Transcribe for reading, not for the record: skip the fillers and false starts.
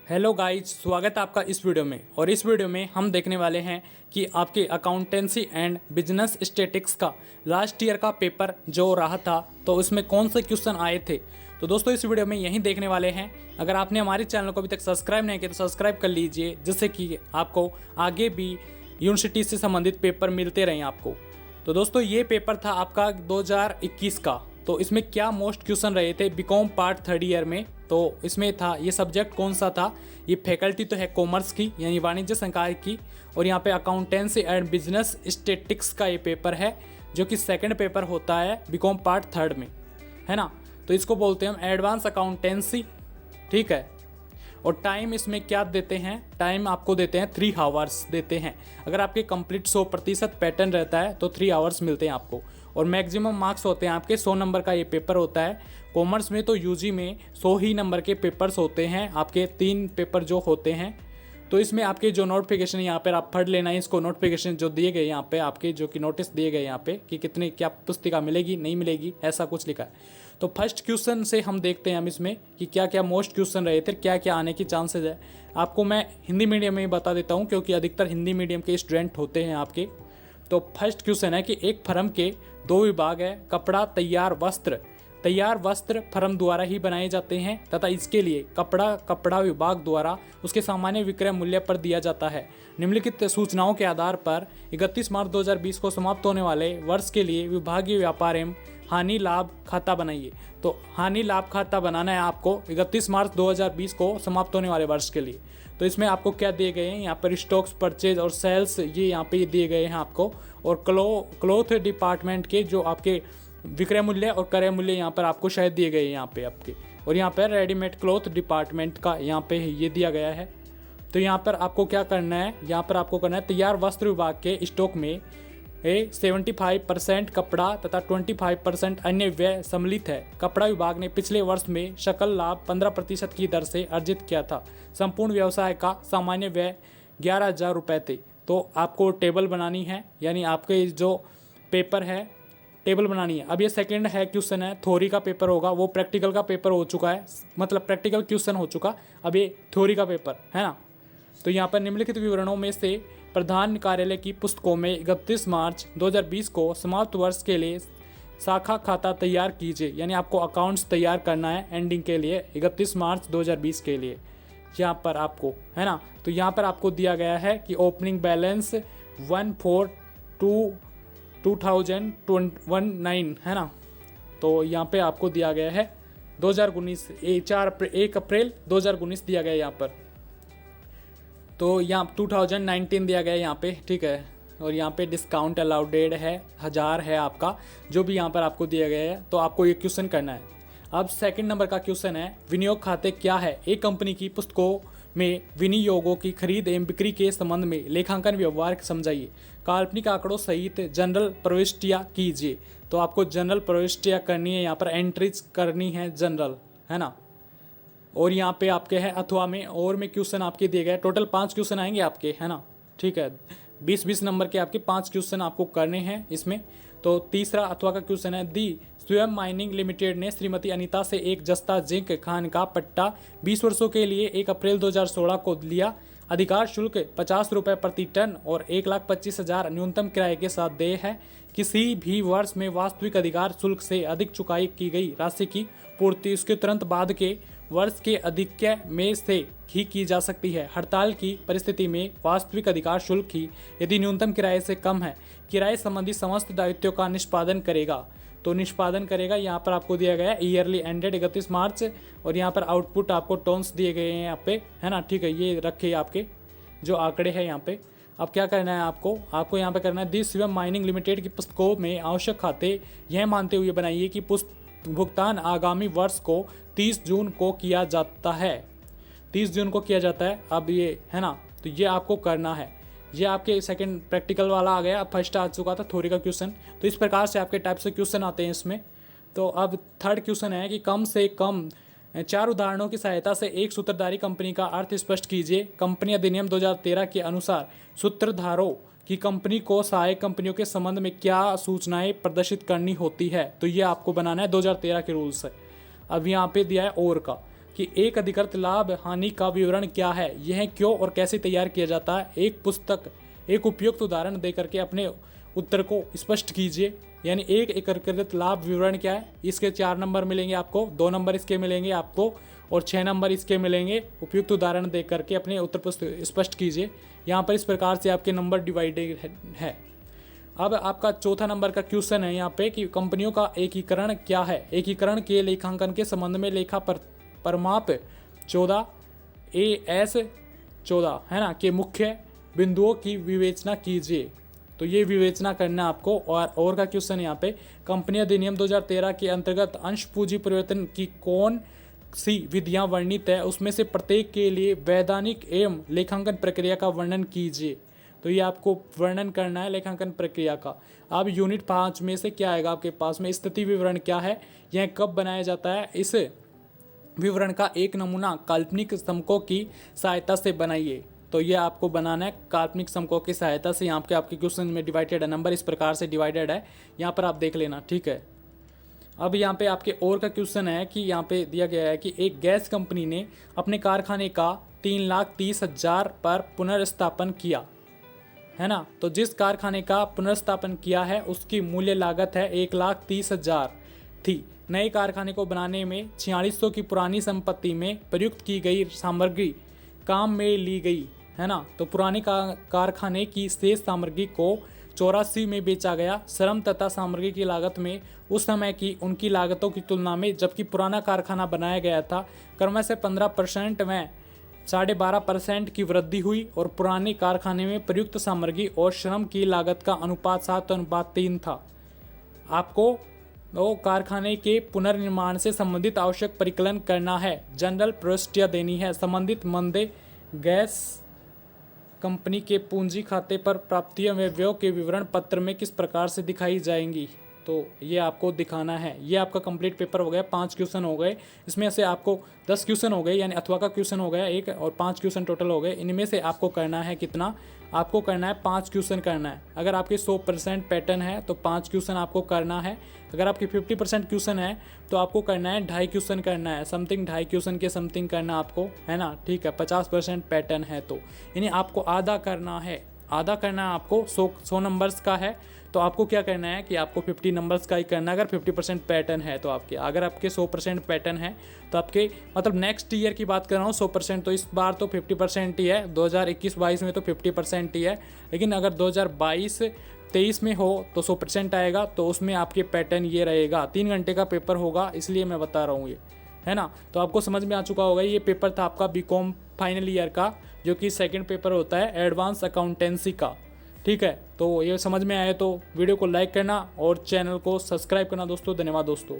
Hello guys, स्वागत है आपका इस वीडियो में। और इस वीडियो में हम देखने वाले हैं कि आपके अकाउंटेंसी एंड बिजनेस स्टैटिस्टिक्स का लास्ट ईयर का पेपर जो रहा था तो उसमें कौन से क्वेश्चन आए थे। तो दोस्तों इस वीडियो में यही देखने वाले हैं। अगर आपने हमारे चैनल को अभी तक सब्सक्राइब नहीं किया तो सब्सक्राइब कर लीजिए, जिससे कि आपको आगे भी यूनिवर्सिटी से संबंधित पेपर मिलते रहें आपको। तो दोस्तों ये पेपर था आपका 2021 का। तो इसमें क्या मोस्ट क्वेश्चन रहे थे बीकॉम पार्ट थर्ड ईयर में। तो इसमें था ये सब्जेक्ट कौन सा था, ये फैकल्टी तो है कॉमर्स की यानी वाणिज्य संकाय की। और यहाँ पे अकाउंटेंसी एंड बिजनेस स्टैटिस्टिक्स का ये पेपर है जो कि सेकंड पेपर होता है बीकॉम पार्ट थर्ड में, है ना। तो इसको बोलते हैं हम एडवांस अकाउंटेंसी, ठीक है। और टाइम इसमें क्या देते हैं, टाइम आपको देते हैं 3 आवर्स देते हैं। अगर आपके कंप्लीट 100% पैटर्न रहता है तो 3 आवर्स मिलते हैं आपको। और मैक्सिमम मार्क्स होते हैं आपके 100 नंबर का ये पेपर होता है। कॉमर्स में तो यूजी में 100 ही नंबर के पेपर्स होते हैं आपके, 3 पेपर जो होते हैं। तो इसमें आपके जो नोटिफिकेशन यहाँ पर आप पढ़ लेना है इसको, नोटिफिकेशन जो दिए गए यहाँ पे आपके, जो कि नोटिस दिए गए यहाँ पे कि कितने क्या पुस्तिका मिलेगी नहीं मिलेगी, ऐसा कुछ लिखा है। तो फर्स्ट क्वेश्चन से हम देखते हैं हम इसमें कि क्या क्या मोस्ट क्वेश्चन रहे थे, क्या क्या आने की चांसेस है। आपको मैं हिंदी मीडियम में ही बता देता हूँ क्योंकि अधिकतर हिंदी मीडियम के स्टूडेंट होते हैं आपके। तो फर्स्ट क्वेश्चन है कि एक फर्म के 2 विभाग है, कपड़ा तैयार वस्त्र। तैयार वस्त्र फर्म द्वारा ही बनाए जाते हैं तथा इसके लिए कपड़ा विभाग द्वारा उसके सामान्य विक्रय मूल्य पर दिया जाता है। निम्नलिखित सूचनाओं के आधार पर 31 मार्च 2020 को समाप्त होने वाले वर्ष के लिए विभागीय व्यापार एवं हानि लाभ खाता बनाइए। तो हानि लाभ खाता बनाना है आपको 31 मार्च 2020 को समाप्त होने वाले वर्ष के लिए। तो इसमें आपको क्या दिए गए हैं, यहाँ पर स्टॉक्स परचेज और सेल्स ये यहाँ पे दिए गए हैं आपको। और क्लोथ डिपार्टमेंट के जो आपके विक्रय मूल्य और क्रय मूल्य यहाँ पर आपको शायद दिए गए हैं यहाँ पे आपके। और यहाँ पर रेडीमेड क्लॉथ डिपार्टमेंट का यहाँ पे ये दिया गया है। तो यहाँ पर आपको क्या करना है, यहाँ पर आपको करना है तैयार वस्त्र विभाग के स्टॉक में 75% कपड़ा तथा 25% अन्य व्यय सम्मिलित है। कपड़ा विभाग ने पिछले वर्ष में सकल लाभ 15% की दर से अर्जित किया था। संपूर्ण व्यवसाय का सामान्य व्यय 11,000 रुपये थे। तो आपको टेबल बनानी है, यानी आपके जो पेपर है टेबल बनानी है। अब ये सेकंड है क्वेश्चन है, थ्योरी का पेपर होगा, वो प्रैक्टिकल का पेपर हो चुका है, मतलब प्रैक्टिकल क्वेश्चन हो चुका, अब ये थ्योरी का पेपर है ना। तो यहाँ पर निम्नलिखित विवरणों में से प्रधान कार्यालय की पुस्तकों में 31 मार्च 2020 को समाप्त वर्ष के लिए शाखा खाता तैयार कीजिए, यानी आपको अकाउंट्स तैयार करना है एंडिंग के लिए 31 मार्च 2020 के लिए यहाँ पर आपको, है ना। तो यहाँ पर आपको दिया गया है कि ओपनिंग बैलेंस 1/4/2019 है ना। तो यहाँ पे आपको दिया गया है 2019 1 अप्रैल 2019 दिया गया है यहाँ पर। तो यहाँ 2019 दिया गया है यहाँ पे, ठीक है। और यहाँ पे डिस्काउंट अलाउडेड है 1000 है आपका, जो भी यहाँ पर आपको दिया गया है। तो आपको ये क्वेश्चन करना है। अब सेकंड नंबर का क्वेश्चन है विनियोग खाते क्या है। एक कंपनी की पुस्तकों में विनियोगों की खरीद एवं बिक्री के संबंध में लेखांकन व्यवहार समझाइए। काल्पनिक आंकड़ों सहित जनरल प्रविष्टियाँ कीजिए। तो आपको जनरल प्रविष्टियाँ करनी है, यहाँ पर एंट्रीज करनी है जनरल, है ना। और यहाँ पे आपके है अथवा में और में क्वेश्चन आपके दिए गए, टोटल 5 क्वेश्चन आएंगे आपके, है ना, ठीक है। 20-20 नंबर के आपके 5 क्वेश्चन आपको करने हैं इसमें। तो तीसरा अथवा का क्वेश्चन है दी स्वयं माइनिंग लिमिटेड ने श्रीमती अनीता से एक जस्ता जिंक खान का पट्टा 20 वर्षों के लिए 1 अप्रैल 2016 को लिया। अधिकार शुल्क 50 रुपये प्रति टन और 1,25,000 न्यूनतम किराए के साथ देय है। किसी भी वर्ष में वास्तविक अधिकार शुल्क से अधिक चुकाई की गई राशि की पूर्ति उसके तुरंत बाद के वर्ष के अधिक्य में से ही की जा सकती है। हड़ताल की परिस्थिति में वास्तविक अधिकार शुल्क ही यदि न्यूनतम किराए से कम है किराए संबंधी समस्त दायित्वों का निष्पादन करेगा। तो निष्पादन करेगा यहाँ पर आपको दिया गया है ईयरली एंडेड 31 मार्च। और यहाँ पर आउटपुट आपको टोन्स दिए गए हैं यहाँ पे, है ना, ठीक है। ये रखे आपके जो आंकड़े हैं यहाँ पे। अब क्या करना है आपको यहाँ पे करना है दी स्वयं माइनिंग लिमिटेड की पुस्तकों में आवश्यक खाते यह मानते हुए बनाइए कि भुगतान आगामी वर्ष को 30 जून को किया जाता है। 30 जून को किया जाता है। अब ये है ना, तो ये आपको करना है। ये आपके सेकंड प्रैक्टिकल वाला आ गया, अब फर्स्ट आ चुका था थ्योरी का क्वेश्चन। तो इस प्रकार से आपके टाइप से क्वेश्चन आते हैं इसमें। तो अब थर्ड क्वेश्चन है कि कम से कम 4 उदाहरणों की सहायता से एक सूत्रधारी कंपनी का अर्थ स्पष्ट कीजिए। कंपनी अधिनियम 2013 के अनुसार सूत्रधारों की कंपनी को सहायक कंपनियों के संबंध में क्या सूचनाएं प्रदर्शित करनी होती है। तो ये आपको बनाना है 2013 के रूल से। अब यहाँ पे दिया है और का, कि एक अधिकृत लाभ हानि का विवरण क्या है, यह क्यों और कैसे तैयार किया जाता है। एक उपयुक्त उदाहरण देकर के अपने उत्तर को स्पष्ट कीजिए। यानी एक एकीकृत लाभ विवरण क्या है, इसके 4 नंबर मिलेंगे आपको, 2 नंबर इसके मिलेंगे आपको और 6 नंबर इसके मिलेंगे। उपयुक्त उदाहरण दे करके अपने उत्तर को स्पष्ट कीजिए। यहाँ पर इस प्रकार से आपके नंबर डिवाइडेड है। अब आपका चौथा नंबर का क्वेश्चन है यहाँ पे कि कंपनियों का एकीकरण क्या है। एकीकरण के लेखांकन के संबंध में लेखा परमाप 14 AS 14 है ना के मुख्य बिंदुओं की विवेचना कीजिए। तो ये विवेचना करना आपको। और का क्वेश्चन यहाँ पे कंपनी अधिनियम 2013 के अंतर्गत अंश पूंजी परिवर्तन की कौन सी विधियां वर्णित है, उसमें से प्रत्येक के लिए वैधानिक एवं लेखांकन प्रक्रिया का वर्णन कीजिए। तो ये आपको वर्णन करना है लेखांकन प्रक्रिया का। अब यूनिट 5 में से क्या आएगा आपके पास में, स्थिति विवरण क्या है, यह कब बनाया जाता है, इस विवरण का एक नमूना काल्पनिक समकों की सहायता से बनाइए। तो ये आपको बनाना है काल्पनिक समकों की सहायता से। यहाँ पे आपके क्वेश्चन में डिवाइडेड है, नंबर इस प्रकार से डिवाइडेड है, यहाँ पर आप देख लेना, ठीक है। अब यहाँ पे आपके और का क्वेश्चन है कि यहाँ पे दिया गया है कि एक गैस कंपनी ने अपने कारखाने का 3,30,000 पर पुनर्स्थापन किया, है ना। तो जिस कारखाने का पुनर्स्थापन किया है उसकी मूल्य लागत है 1,30,000 थी। नए कारखाने को बनाने में 4600 की पुरानी संपत्ति में प्रयुक्त की गई सामग्री काम में ली गई, है ना। तो पुरानी कारखाने की शेष सामग्री को 84 में बेचा गया। श्रम तथा सामग्री की लागत में उस समय की उनकी लागतों की तुलना में जबकि पुराना कारखाना बनाया गया था क्रमशः से 15% में 12.5% की वृद्धि हुई और पुराने कारखाने में प्रयुक्त सामग्री और श्रम की लागत का अनुपात 7:3 था। आपको कारखाने के पुनर्निर्माण से संबंधित आवश्यक परिकलन करना है, जनरल प्रविष्टियाँ देनी है। संबंधित मंदे गैस कंपनी के पूंजी खाते पर प्राप्तियां व व्ययों के विवरण पत्र में किस प्रकार से दिखाई जाएंगी, तो ये आपको दिखाना है। ये आपका कंप्लीट पेपर हो गया, 5 क्वेश्चन हो गए। इसमें से आपको 10 क्वेश्चन हो गए, यानी अथवा का क्वेश्चन हो गया एक और 5 क्वेश्चन टोटल हो गए। इनमें से आपको करना है कितना, आपको करना है 5 क्वेश्चन करना है। अगर आपके 100% पैटर्न है तो 5 क्वेश्चन आपको करना है। अगर आपके 50% क्वेश्चन है तो आपको करना है 2.5 क्वेश्चन करना है, समथिंग 2.5 क्वेश्चन के समथिंग करना आपको, है ना, ठीक है। 50% पैटर्न है तो यानी आपको आधा करना है, आधा करना है आपको। 100 नंबर्स का है तो आपको क्या करना है कि आपको 50 नंबर्स का ही करना है। अगर 50% पैटर्न है तो आपके, अगर आपके 100% पैटर्न है तो आपके मतलब नेक्स्ट ईयर की बात कर रहा हूँ 100%, तो इस बार तो 50% ही है। 2021-22 में तो 50% ही है, लेकिन अगर 2022-23 में हो तो 100% आएगा। तो उसमें आपके पैटर्न ये रहेगा। 3 घंटे का पेपर होगा, इसलिए मैं बता रहा हूँ ये, है ना। तो आपको समझ में आ चुका होगा। ये पेपर था आपका बीकॉम फाइनल ईयर का, जो कि सेकंड पेपर होता है एडवांस अकाउंटेंसी का, ठीक है। तो ये समझ में आए तो वीडियो को लाइक करना और चैनल को सब्सक्राइब करना दोस्तों। धन्यवाद दोस्तों।